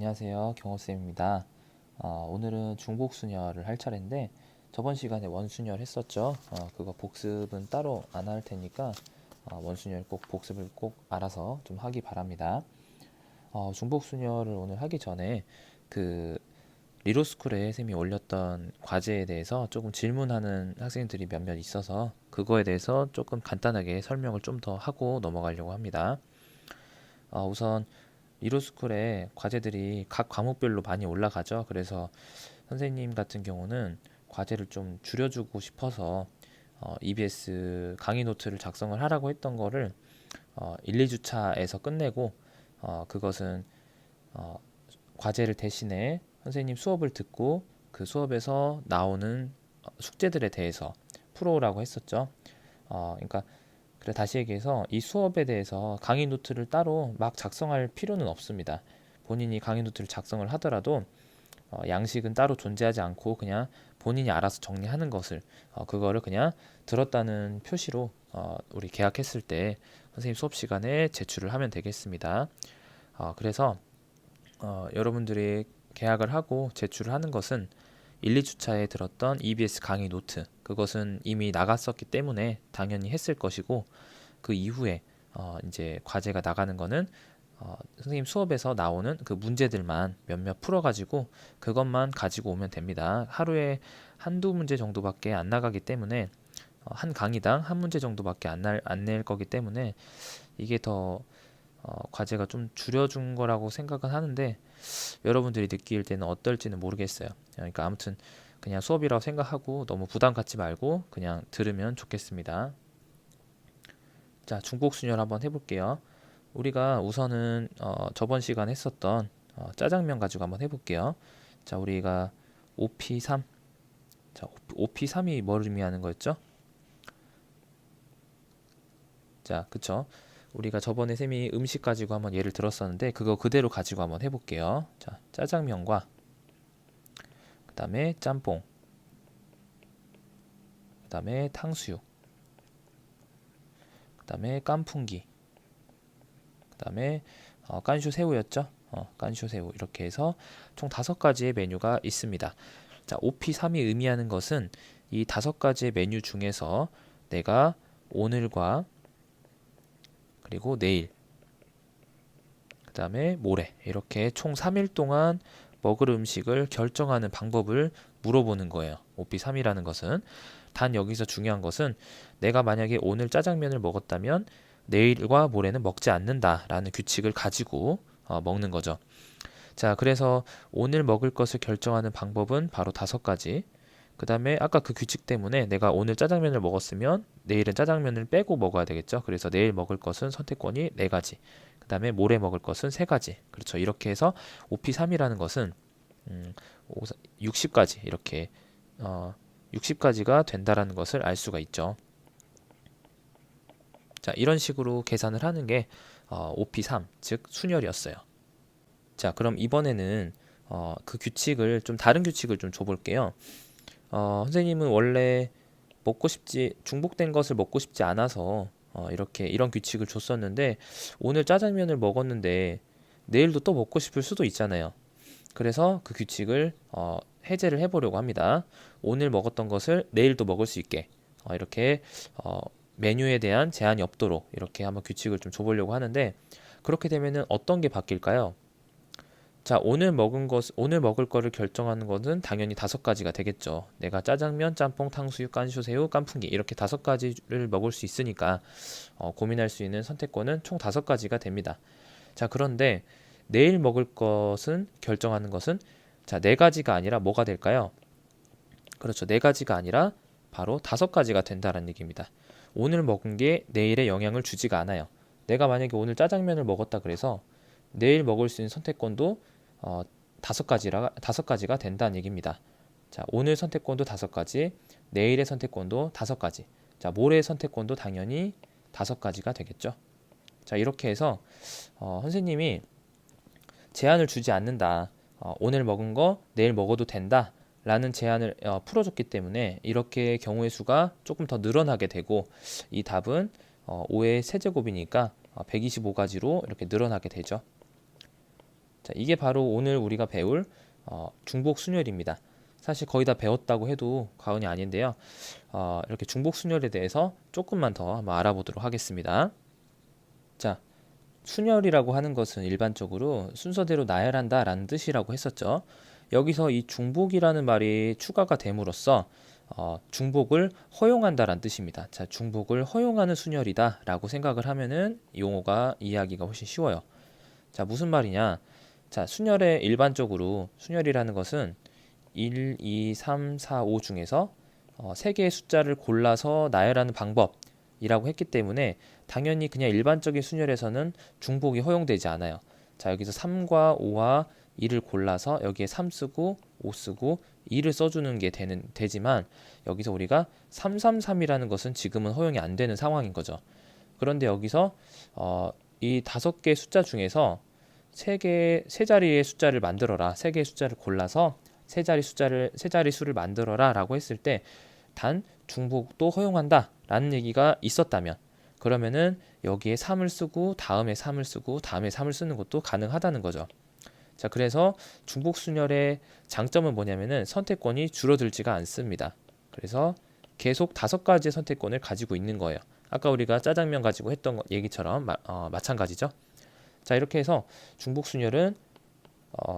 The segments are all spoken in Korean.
안녕하세요. 경호쌤입니다. 오늘은 중복순열을 할 차례인데 저번 시간에 원순열 했었죠. 그거 복습은 따로 안 할 테니까 원순열 꼭 복습을 꼭 알아서 좀 하기 바랍니다. 중복순열을 오늘 하기 전에 그 리로스쿨에 쌤이 올렸던 과제에 대해서 조금 질문하는 학생들이 몇몇 있어서 그거에 대해서 조금 간단하게 설명을 좀 더 하고 넘어가려고 합니다. 우선 이로스쿨에 과제들이 각 과목별로 많이 올라가죠. 그래서 선생님 같은 경우는 과제를 좀 줄여주고 싶어서 EBS 강의 노트를 작성을 하라고 했던 거를 1, 2주차에서 끝내고 그것은 어, 과제를 대신에 선생님 수업을 듣고 그 수업에서 나오는 숙제들에 대해서 풀어오라고 했었죠. 그러니까 그래 다시 얘기해서 이 수업에 대해서 강의 노트를 따로 막 작성할 필요는 없습니다. 본인이 강의 노트를 작성을 하더라도 양식은 따로 존재하지 않고 그냥 본인이 알아서 정리하는 것을 그거를 그냥 들었다는 표시로 우리 계약했을 때 선생님 수업 시간에 제출을 하면 되겠습니다. 그래서 여러분들이 계약을 하고 제출을 하는 것은 1, 2주차에 들었던 EBS 강의 노트 그것은 이미 나갔었기 때문에 당연히 했을 것이고 그 이후에 이제 과제가 나가는 거는 선생님 수업에서 나오는 그 문제들만 몇몇 풀어가지고 그것만 가지고 오면 됩니다. 하루에 한두 문제 정도밖에 안 나가기 때문에 한 강의당 한 문제 정도밖에 안 낼 거기 때문에 이게 더 과제가 좀 줄여준 거라고 생각은 하는데 여러분들이 느낄 때는 어떨지는 모르겠어요. 그러니까 아무튼 그냥 수업이라고 생각하고 너무 부담 갖지 말고 그냥 들으면 좋겠습니다. 자, 중복순열 한번 해볼게요. 우리가 우선은 저번 시간 했었던 짜장면 가지고 한번 해볼게요. 자, 우리가 OP3. 자, OP3이 뭘 의미하는 거였죠? 자, 그쵸? 우리가 저번에 쌤이 음식 가지고 한번 예를 들었었는데 그거 그대로 가지고 한번 해볼게요. 자, 짜장면과 그 다음에 짬뽕, 그 다음에 탕수육, 그 다음에 깐풍기, 그 다음에 깐쇼 새우였죠? 깐쇼 새우 이렇게 해서 총 5가지의 메뉴가 있습니다. 자, OP3이 의미하는 것은 이 5가지의 메뉴 중에서 내가 오늘과 그리고 내일, 그 다음에 모레 이렇게 총 3일 동안 먹을 음식을 결정하는 방법을 물어보는 거예요. OP3이라는 것은 단 여기서 중요한 것은 내가 만약에 오늘 짜장면을 먹었다면 내일과 모레는 먹지 않는다라는 규칙을 가지고 먹는 거죠. 자, 그래서 오늘 먹을 것을 결정하는 방법은 바로 5가지. 그 다음에 아까 그 규칙 때문에 내가 오늘 짜장면을 먹었으면 내일은 짜장면을 빼고 먹어야 되겠죠. 그래서 내일 먹을 것은 선택권이 4가지. 그 다음에 모레 먹을 것은 3가지. 그렇죠. 이렇게 해서 OP3이라는 것은 60가지 이렇게 60가지가 된다라는 것을 알 수가 있죠. 자, 이런 식으로 계산을 하는 게 OP3, 즉 순열이었어요. 자, 그럼 이번에는 그 규칙을 좀 다른 규칙을 좀 줘볼게요. 선생님은 원래 중복된 것을 먹고 싶지 않아서 이렇게 이런 규칙을 줬었는데 오늘 짜장면을 먹었는데 내일도 또 먹고 싶을 수도 있잖아요. 그래서 그 규칙을 해제를 해보려고 합니다. 오늘 먹었던 것을 내일도 먹을 수 있게 이렇게 메뉴에 대한 제한이 없도록 이렇게 한번 규칙을 좀 줘보려고 하는데 그렇게 되면은 어떤 게 바뀔까요? 자, 오늘 먹을 거를 결정하는 것은 당연히 5가지가 되겠죠. 내가 짜장면, 짬뽕, 탕수육, 깐쇼새우, 깐풍기 이렇게 5가지를 먹을 수 있으니까 고민할 수 있는 선택권은 총 5가지가 됩니다. 자, 그런데 내일 먹을 것은 결정하는 것은 자, 4가지가 아니라 뭐가 될까요? 그렇죠. 4가지가 아니라 바로 5가지가 된다는 얘기입니다. 오늘 먹은 게 내일에 영향을 주지가 않아요. 내가 만약에 오늘 짜장면을 먹었다 그래서 내일 먹을 수 있는 선택권도 5가지가 된다는 얘기입니다. 자, 오늘 선택권도 5가지, 내일의 선택권도 5가지, 자, 모레의 선택권도 당연히 5가지가 되겠죠. 자, 이렇게 해서 선생님이 제한을 주지 않는다. 오늘 먹은 거 내일 먹어도 된다. 라는 제한을 풀어줬기 때문에 이렇게 경우의 수가 조금 더 늘어나게 되고 이 답은 5의 세제곱이니까 125가지로 이렇게 늘어나게 되죠. 자, 이게 바로 오늘 우리가 배울 중복순열입니다. 사실 거의 다 배웠다고 해도 과언이 아닌데요. 이렇게 중복순열에 대해서 조금만 더 한번 알아보도록 하겠습니다. 자, 순열이라고 하는 것은 일반적으로 순서대로 나열한다라는 뜻이라고 했었죠. 여기서 이 중복이라는 말이 추가가 됨으로써 중복을 허용한다라는 뜻입니다. 자, 중복을 허용하는 순열이다라고 생각을 하면은 용어가 이해하기가 훨씬 쉬워요. 자, 무슨 말이냐? 자, 순열에 일반적으로 순열이라는 것은 1, 2, 3, 4, 5 중에서 3개의 숫자를 골라서 나열하는 방법이라고 했기 때문에 당연히 그냥 일반적인 순열에서는 중복이 허용되지 않아요. 자, 여기서 3과 5와 2를 골라서 여기에 3 쓰고 5 쓰고 2를 써주는 게 되지만 여기서 우리가 333이라는 것은 지금은 허용이 안 되는 상황인 거죠. 그런데 여기서 이 5개의 숫자 중에서 세 자리의 숫자를 만들어라. 3개의 숫자를 골라서 세 자리 수를 만들어라 라고 했을 때 단 중복도 허용한다 라는 얘기가 있었다면 그러면은 여기에 3을 쓰고 다음에 3을 쓰고 다음에 3을 쓰는 것도 가능하다는 거죠. 자, 그래서 중복순열의 장점은 뭐냐면은 선택권이 줄어들지가 않습니다. 그래서 계속 5가지의 선택권을 가지고 있는 거예요. 아까 우리가 짜장면 가지고 했던 얘기처럼 마찬가지죠. 자, 이렇게 해서 중복순열은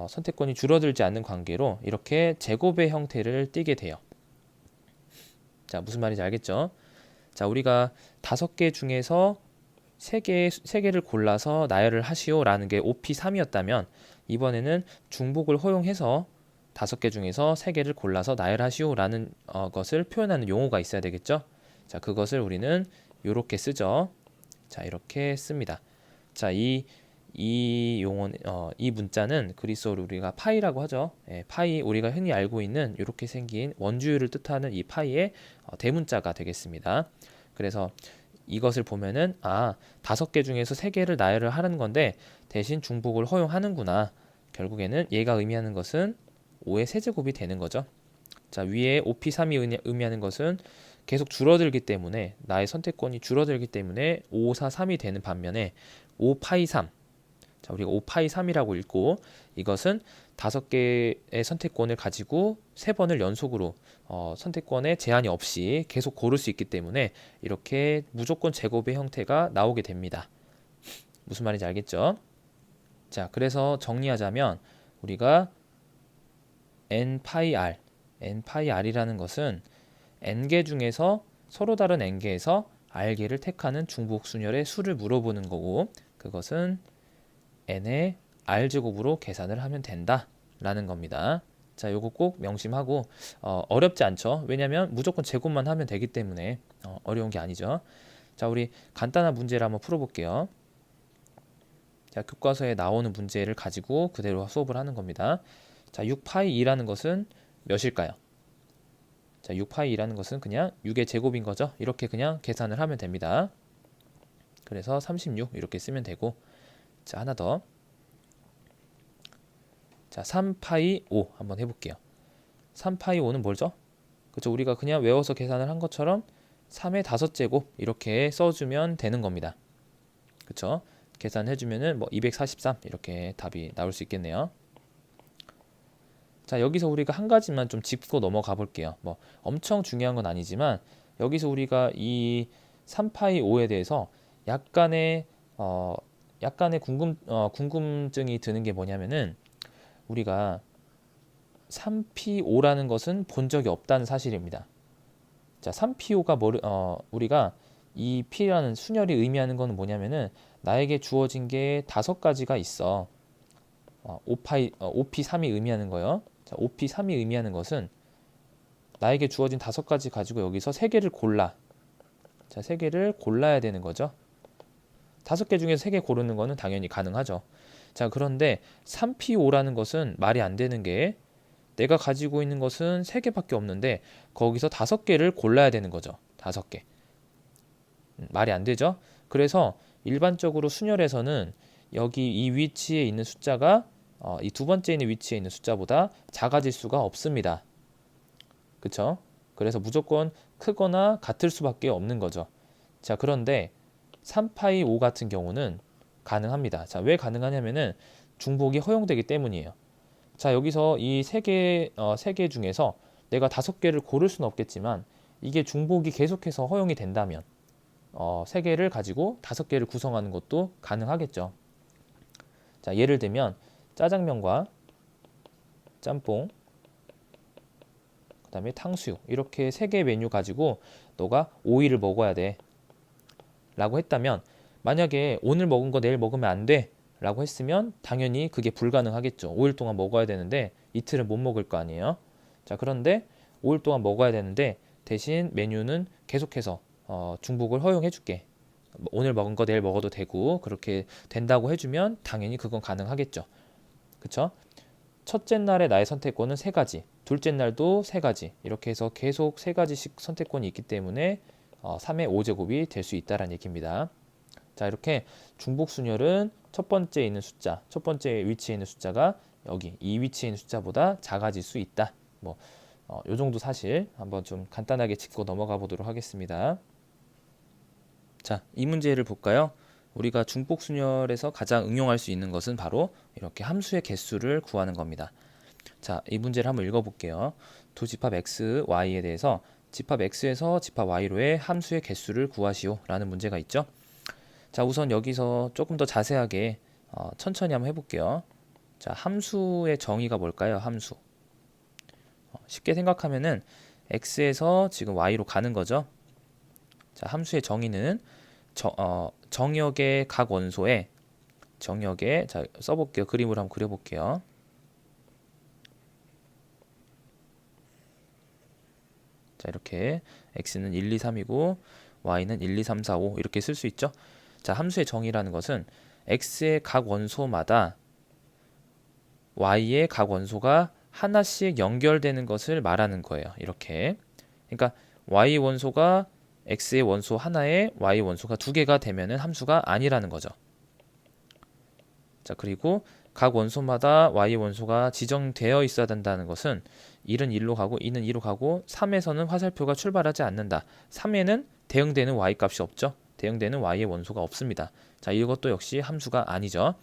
선택권이 줄어들지 않는 관계로 이렇게 제곱의 형태를 띠게 돼요. 자, 무슨 말인지 알겠죠? 자, 우리가 5개 중에서 3개를 골라서 나열을 하시오라는 게 OP3이었다면 이번에는 중복을 허용해서 5개 중에서 3개를 골라서 나열하시오라는 것을 표현하는 용어가 있어야 되겠죠? 자, 그것을 우리는 이렇게 쓰죠. 자, 이렇게 씁니다. 자, 이 용어, 이 문자는 그리스어로 우리가 파이라고 하죠. 예, 파이, 우리가 흔히 알고 있는 이렇게 생긴 원주율을 뜻하는 이 파이의 대문자가 되겠습니다. 그래서 이것을 보면은 5개 중에서 3개를 나열을 하는 건데 대신 중복을 허용하는구나. 결국에는 얘가 의미하는 것은 5의 세제곱이 되는 거죠. 자, 위에 OP3이 의미하는 것은 계속 줄어들기 때문에 나의 선택권이 줄어들기 때문에 5, 4, 3이 되는 반면에 5파이 3, 자, 우리가 5파이 3이라고 읽고 이것은 5개의 선택권을 가지고 3번을 연속으로 선택권에 제한이 없이 계속 고를 수 있기 때문에 이렇게 무조건 제곱의 형태가 나오게 됩니다. 무슨 말인지 알겠죠? 자, 그래서 정리하자면 우리가 n파이 r이라는 것은 n개 중에서 서로 다른 n개에서 r개를 택하는 중복순열의 수를 물어보는 거고 그것은 n의 r제곱으로 계산을 하면 된다 라는 겁니다. 자, 요거 꼭 명심하고 어렵지 않죠? 왜냐면 무조건 제곱만 하면 되기 때문에 어려운 게 아니죠. 자, 우리 간단한 문제를 한번 풀어볼게요. 자, 교과서에 나오는 문제를 가지고 그대로 수업을 하는 겁니다. 자, 6파이 2라는 것은 몇일까요? 자, 6파이 2라는 것은 그냥 6의 제곱인 거죠. 이렇게 그냥 계산을 하면 됩니다. 그래서 36 이렇게 쓰면 되고 자, 하나 더. 자, 3파이 5 한번 해볼게요. 3파이 5는 뭐죠? 그렇죠? 우리가 그냥 외워서 계산을 한 것처럼 3의 5제곱 이렇게 써주면 되는 겁니다. 그렇죠? 계산해주면은 뭐 243 이렇게 답이 나올 수 있겠네요. 자, 여기서 우리가 한 가지만 좀 짚고 넘어가 볼게요. 뭐 엄청 중요한 건 아니지만 여기서 우리가 이 3파이 5에 대해서 약간의 궁금증이 드는 게 뭐냐면은 우리가 3P5라는 것은 본 적이 없다는 사실입니다. 자, 3P5가 우리가 이 P라는 순열이 의미하는 것은 뭐냐면은 나에게 주어진 게 5가지가 있어. OP3이 의미하는 거요. 자, OP3이 의미하는 것은 나에게 주어진 5가지 가지고 여기서 3개를 골라. 자, 3개를 골라야 되는 거죠. 5개 중에서 3개 고르는 거는 당연히 가능하죠. 자, 그런데 3P5라는 것은 말이 안 되는 게 내가 가지고 있는 것은 3개밖에 없는데 거기서 5개를 골라야 되는 거죠. 5개. 말이 안 되죠? 그래서 일반적으로 순열에서는 여기 이 위치에 있는 숫자가 이 두 번째 있는 위치에 있는 숫자보다 작아질 수가 없습니다. 그쵸? 그래서 무조건 크거나 같을 수밖에 없는 거죠. 자, 그런데 3파이 5 같은 경우는 가능합니다. 자, 왜 가능하냐면은 중복이 허용되기 때문이에요. 자, 여기서 이 세 개 중에서 내가 5개를 고를 수는 없겠지만 이게 중복이 계속해서 허용이 된다면 세 개를 가지고 5개를 구성하는 것도 가능하겠죠. 자, 예를 들면 짜장면과 짬뽕, 그다음에 탕수육 이렇게 세 개의 메뉴 가지고 너가 5일을 먹어야 돼 라고 했다면, 만약에 오늘 먹은 거 내일 먹으면 안 돼 라고 했으면 당연히 그게 불가능하겠죠. 5일 동안 먹어야 되는데 이틀은 못 먹을 거 아니에요. 자, 그런데 5일 동안 먹어야 되는데 대신 메뉴는 계속해서 중복을 허용해 줄게. 오늘 먹은 거 내일 먹어도 되고 그렇게 된다고 해주면 당연히 그건 가능하겠죠. 그쵸? 첫째 날에 나의 선택권은 3가지, 둘째 날도 3가지, 이렇게 해서 계속 3가지씩 선택권이 있기 때문에 3의 5제곱이 될 수 있다는 얘기입니다. 자, 이렇게 중복순열은 첫 번째 있는 숫자, 첫 번째 위치에 있는 숫자가 여기 이 위치에 있는 숫자보다 작아질 수 있다. 뭐, 요 정도 사실 한번 좀 간단하게 짚고 넘어가 보도록 하겠습니다. 자, 이 문제를 볼까요? 우리가 중복순열에서 가장 응용할 수 있는 것은 바로 이렇게 함수의 개수를 구하는 겁니다. 자, 이 문제를 한번 읽어볼게요. 두 집합 x, y에 대해서 집합 x에서 집합 y로의 함수의 개수를 구하시오 라는 문제가 있죠. 자, 우선 여기서 조금 더 자세하게 천천히 한번 해볼게요. 자, 함수의 정의가 뭘까요? 함수. 쉽게 생각하면은 x에서 지금 y로 가는 거죠. 자, 함수의 정의는 정역의 각 원소에 정역에, 자, 써볼게요. 그림으로 한번 그려볼게요. 자, 이렇게 x는 1, 2, 3이고 y는 1, 2, 3, 4, 5 이렇게 쓸 수 있죠. 자, 함수의 정의라는 것은 x의 각 원소마다 y의 각 원소가 하나씩 연결되는 것을 말하는 거예요. 이렇게. 그러니까 y 원소가 x의 원소 하나에 y 원소가 2개가 되면은 함수가 아니라는 거죠. 자, 그리고 각 원소마다 y 원소가 지정되어 있어야 된다는 것은 1은 1로 가고 2는 2로 가고 3에서는 화살표가 출발하지 않는다. 3에는 대응되는 y 값이 없죠. 대응되는 y의 원소가 없습니다. 자, 이것도 역시 함수가 아니죠.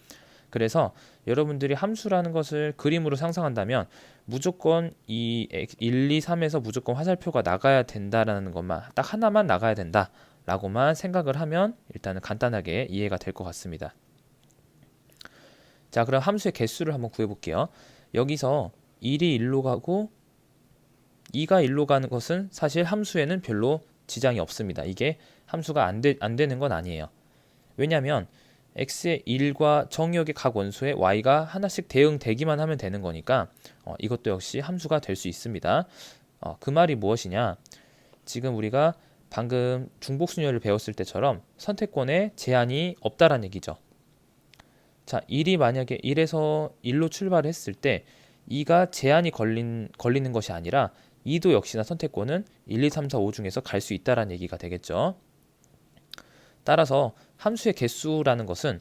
그래서 여러분들이 함수라는 것을 그림으로 상상한다면 무조건 이 1, 2, 3에서 무조건 화살표가 나가야 된다라는 것만, 딱 하나만 나가야 된다 라고만 생각을 하면 일단은 간단하게 이해가 될 것 같습니다. 자, 그럼 함수의 개수를 한번 구해볼게요. 여기서 1이 1로 가고 2가 1로 가는 것은 사실 함수에는 별로 지장이 없습니다. 이게 함수가 안 되는 건 아니에요. 왜냐하면 x의 1과 정역의 각 원소에 y가 하나씩 대응되기만 하면 되는 거니까 이것도 역시 함수가 될 수 있습니다. 그 말이 무엇이냐? 지금 우리가 방금 중복순열을 배웠을 때처럼 선택권에 제한이 없다라는 얘기죠. 자, 1이 만약에 1에서 1로 출발했을 때 2가 제한이 걸리는 것이 아니라 2도 역시나 선택권은 1, 2, 3, 4, 5 중에서 갈 수 있다라는 얘기가 되겠죠. 따라서 함수의 개수라는 것은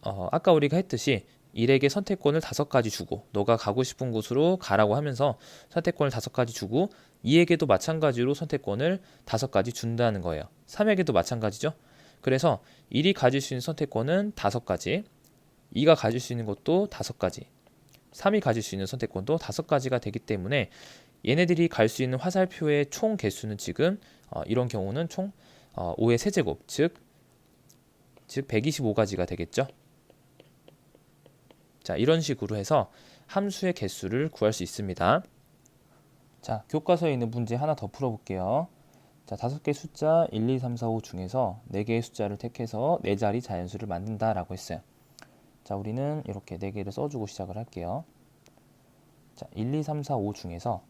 아까 우리가 했듯이 1에게 선택권을 5가지 주고 너가 가고 싶은 곳으로 가라고 하면서 선택권을 5가지 주고 2에게도 마찬가지로 선택권을 5가지 준다는 거예요. 3에게도 마찬가지죠. 그래서 1이 가질 수 있는 선택권은 5가지, 2가 가질 수 있는 것도 5가지, 3이 가질 수 있는 선택권도 5가지가 되기 때문에 얘네들이 갈 수 있는 화살표의 총 개수는 지금 이런 경우는 총 5의 세제곱, 즉 125가지가 되겠죠. 자, 이런 식으로 해서 함수의 개수를 구할 수 있습니다. 자, 교과서에 있는 문제 하나 더 풀어볼게요. 자, 5개 숫자 1, 2, 3, 4, 5 중에서 4개의 숫자를 택해서 4자리 자연수를 만든다 라고 했어요. 자, 우리는 이렇게 4개를 써주고 시작을 할게요. 자, 1, 2, 3, 4, 5 중에서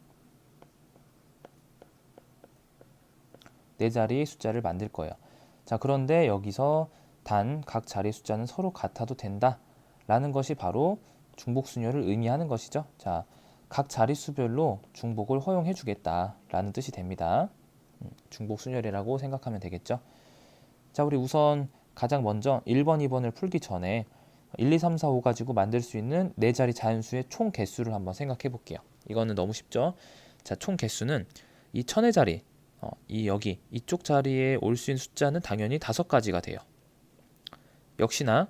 4자리의 숫자를 만들 거예요. 자, 그런데 여기서 단 각 자리의 숫자는 서로 같아도 된다 라는 것이 바로 중복순열을 의미하는 것이죠. 자, 각 자릿수별로 중복을 허용해 주겠다 라는 뜻이 됩니다. 중복순열이라고 생각하면 되겠죠. 자, 우리 우선 가장 먼저 1번, 2번을 풀기 전에 1, 2, 3, 4, 5 가지고 만들 수 있는 4자리 자연수의 총 개수를 한번 생각해 볼게요. 이거는 너무 쉽죠. 자, 총 개수는 이 천의 자리, 여기 이쪽 자리에 올 수 있는 숫자는 당연히 5가지가 돼요. 역시나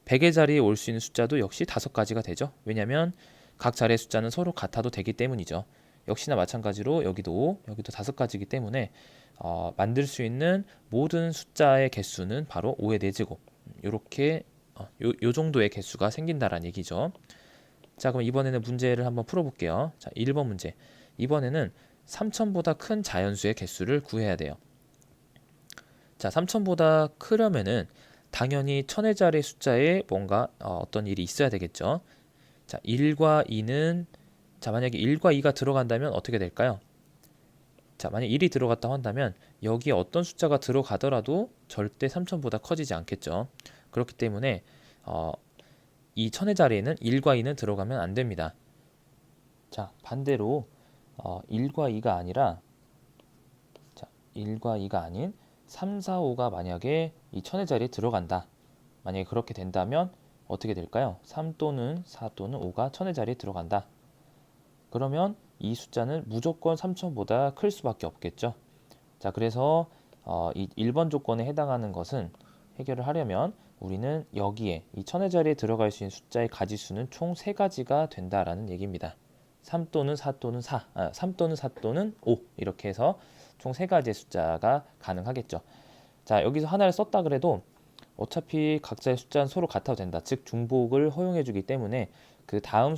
100의 자리에 올 수 있는 숫자도 역시 5가지가 되죠. 왜냐하면 각 자리의 숫자는 서로 같아도 되기 때문이죠. 역시나 마찬가지로 여기도 5가지이기 때문에 만들 수 있는 모든 숫자의 개수는 바로 5의 4제곱. 이렇게 요 정도의 개수가 생긴다라는 얘기죠. 자, 그럼 이번에는 문제를 한번 풀어볼게요. 자, 1번 문제. 이번에는 3000보다 큰 자연수의 개수를 구해야 돼요. 자, 3000보다 크려면은 당연히 1000의 자리 숫자에 뭔가 어떤 일이 있어야 되겠죠. 자, 1과 2는 만약에 1과 2가 들어간다면 어떻게 될까요? 자, 만약 1이 들어갔다고 한다면 여기에 어떤 숫자가 들어가더라도 절대 3000보다 커지지 않겠죠. 그렇기 때문에 이 1000의 자리에는 1과 2는 들어가면 안 됩니다. 자, 반대로 1과 2가 아니라 1과 2가 아닌 3, 4, 5가 만약에 이 1000의 자리에 들어간다. 만약에 그렇게 된다면 어떻게 될까요? 3 또는 4 또는 5가 1000의 자리에 들어간다. 그러면 이 숫자는 무조건 3000보다 클 수밖에 없겠죠. 자, 그래서 이 1번 조건에 해당하는 것은 해결을 하려면 우리는 여기에 이 1000의 자리에 들어갈 수 있는 숫자의 가지수는 총 3가지가 된다라는 얘기입니다. 3 또는 4 또는 3 또는 4 또는 5 이렇게 해서 총 3가지의 숫자가 가능하겠죠. 자, 여기서 하나를 썼다 그래도 어차피 각자의 숫자는 서로 같아도 된다. 즉 중복을 허용해 주기 때문에 그 다음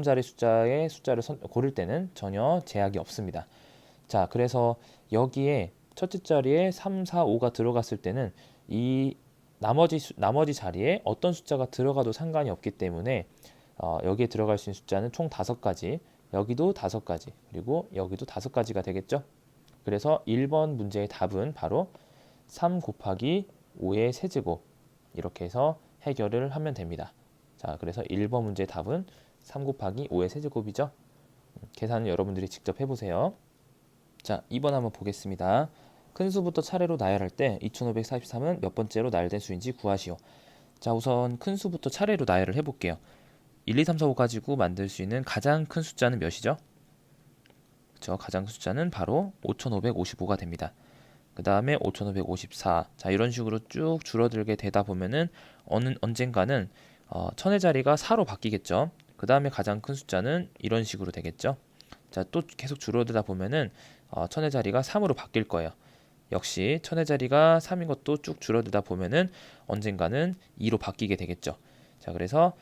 자리 숫자의 숫자를 고를 때는 전혀 제약이 없습니다. 자, 그래서 여기에 첫째 자리에 3, 4, 5가 들어갔을 때는 이 나머지 자리에 어떤 숫자가 들어가도 상관이 없기 때문에 여기에 들어갈 수 있는 숫자는 총 5가지, 여기도 5가지, 그리고 여기도 5가지가 되겠죠. 그래서 1번 문제의 답은 바로 3 곱하기 5의 세제곱 이렇게 해서 해결을 하면 됩니다. 자, 그래서 1번 문제의 답은 3 곱하기 5의 세제곱이죠. 계산은 여러분들이 직접 해보세요. 자, 2번 한번 보겠습니다. 큰 수부터 차례로 나열할 때 2543은 몇 번째로 나열된 수인지 구하시오. 자, 우선 큰 수부터 차례로 나열을 해볼게요. 1, 2, 3, 4, 5 가지고 만들 수 있는 가장 큰 숫자는 몇이죠? 그렇죠. 가장 큰 숫자는 바로 5555가 됩니다. 그 다음에 5554. 자, 이런 식으로 쭉 줄어들게 되다 보면은 언젠가는 1000의 자리가 4로 바뀌겠죠. 그 다음에 가장 큰 숫자는 이런 식으로 되겠죠. 자, 또 계속 줄어들다 보면은 1000의 자리가 3으로 바뀔 거예요. 역시 1000의 자리가 3인 것도 쭉 줄어들다 보면은 언젠가는 2로 바뀌게 되겠죠. 자, 그래서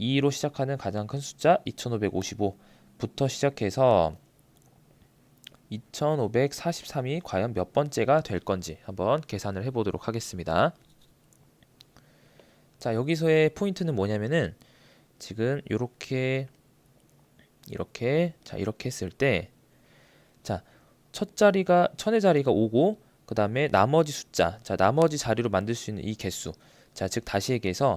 2로 시작하는 가장 큰 숫자 2555부터 시작해서 2543이 과연 몇 번째가 될 건지 한번 계산을 해보도록 하겠습니다. 자, 여기서의 포인트는 뭐냐면은 지금 이렇게 했을 때 자, 첫 자리가 1000의 자리가 5고 그 다음에 나머지 숫자, 자, 나머지 자리로 만들 수 있는 이 개수, 자, 즉 다시 얘기해서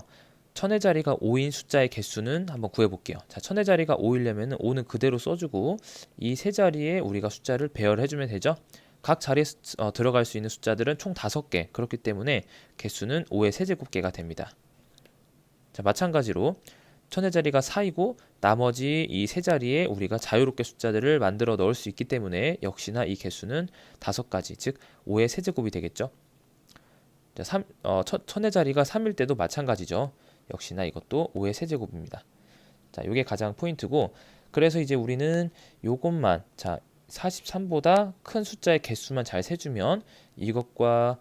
1000의 자리가 5인 숫자의 개수는 한번 구해볼게요. 자, 1000의 자리가 5이려면 5는 그대로 써주고 이 세 자리에 우리가 숫자를 배열을 해주면 되죠. 각 자리에 들어갈 수 있는 숫자들은 총 5개, 그렇기 때문에 개수는 5의 세제곱개가 됩니다. 자, 마찬가지로 1000의 자리가 4이고 나머지 이 세 자리에 우리가 자유롭게 숫자들을 만들어 넣을 수 있기 때문에 역시나 이 개수는 5가지, 즉 5의 세제곱이 되겠죠. 자, 1000의 자리가 3일 때도 마찬가지죠. 역시나 이것도 5의 세제곱입니다. 자, 이게 가장 포인트고, 그래서 이제 우리는 요것만, 자, 43보다 큰 숫자의 개수만 잘 세주면 이것과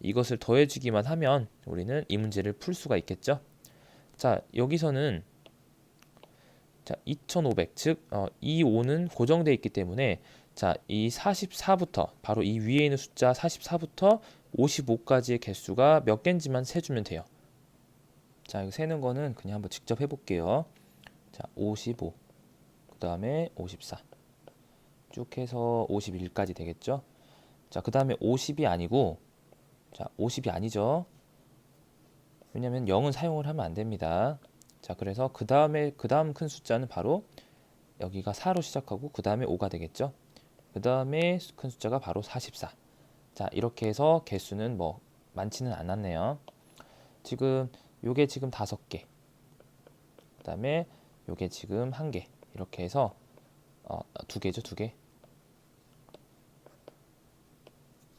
이것을 더해주기만 하면 우리는 이 문제를 풀 수가 있겠죠. 자, 여기서는 자, 2500, 즉 이 5는 고정되어 있기 때문에 자, 이 44부터 바로 이 위에 있는 숫자 44부터 55까지의 개수가 몇 개인지만 세주면 돼요. 자, 이거 세는 거는 그냥 한번 직접 해볼게요. 자, 55, 그 다음에 54, 쭉 해서 51까지 되겠죠. 자, 그 다음에 50이 아니고, 자, 50이 아니죠. 왜냐면 0은 사용을 하면 안 됩니다. 자, 그래서 그 다음 큰 숫자는 바로 여기가 4로 시작하고 그 다음에 5가 되겠죠. 그 다음에 큰 숫자가 바로 44. 자, 이렇게 해서 개수는 뭐 많지는 않았네요. 지금 요게 지금 5개, 그 다음에 요게 지금 1개, 이렇게 해서 2개죠, 2개.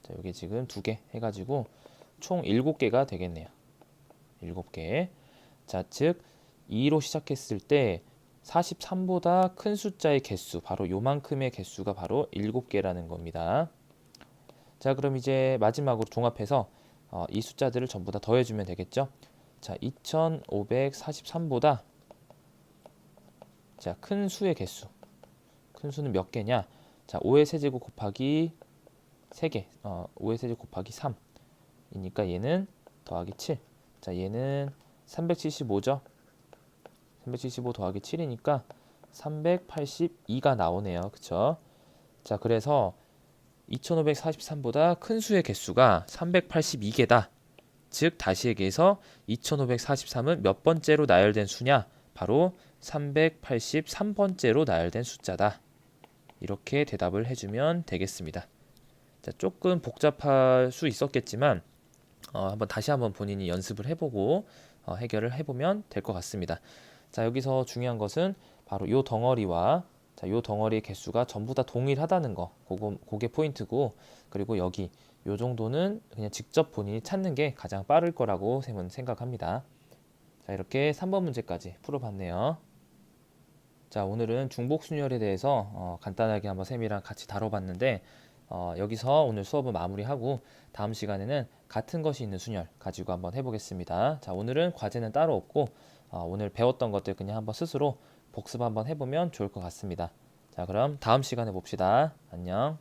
자, 요게 지금 2개 해가지고 총 7개가 되겠네요. 7개. 자, 즉 2로 시작했을 때 43보다 큰 숫자의 개수, 바로 요만큼의 개수가 바로 7개라는 겁니다. 자, 그럼 이제 마지막으로 종합해서 이 숫자들을 전부 다 더해주면 되겠죠. 자, 2543보다 자, 큰 수의 개수. 큰 수는 몇 개냐? 자, 5의 세제곱 곱하기 3개. 5의 세제곱 곱하기 3. 이니까 얘는 더하기 7. 자, 얘는 375죠. 375 더하기 7이니까 382가 나오네요. 그쵸? 자, 그래서 2543보다 큰 수의 개수가 382개다. 즉 다시 얘기해서 2543은 몇 번째로 나열된 수냐? 바로 383번째로 나열된 숫자다. 이렇게 대답을 해주면 되겠습니다. 자, 조금 복잡할 수 있었겠지만 다시 한번 본인이 연습을 해보고 해결을 해보면 될 것 같습니다. 자, 여기서 중요한 것은 바로 요 덩어리와 자, 요 덩어리의 개수가 전부 다 동일하다는 거. 그게 포인트고, 그리고 여기 요 정도는 그냥 직접 본인이 찾는 게 가장 빠를 거라고 쌤은 생각합니다. 자, 이렇게 3번 문제까지 풀어봤네요. 자, 오늘은 중복순열에 대해서 간단하게 한번 쌤이랑 같이 다뤄봤는데 여기서 오늘 수업은 마무리하고 다음 시간에는 같은 것이 있는 순열 가지고 한번 해보겠습니다. 자, 오늘은 과제는 따로 없고 오늘 배웠던 것들 그냥 한번 스스로 복습 한번 해보면 좋을 것 같습니다. 자, 그럼 다음 시간에 봅시다. 안녕.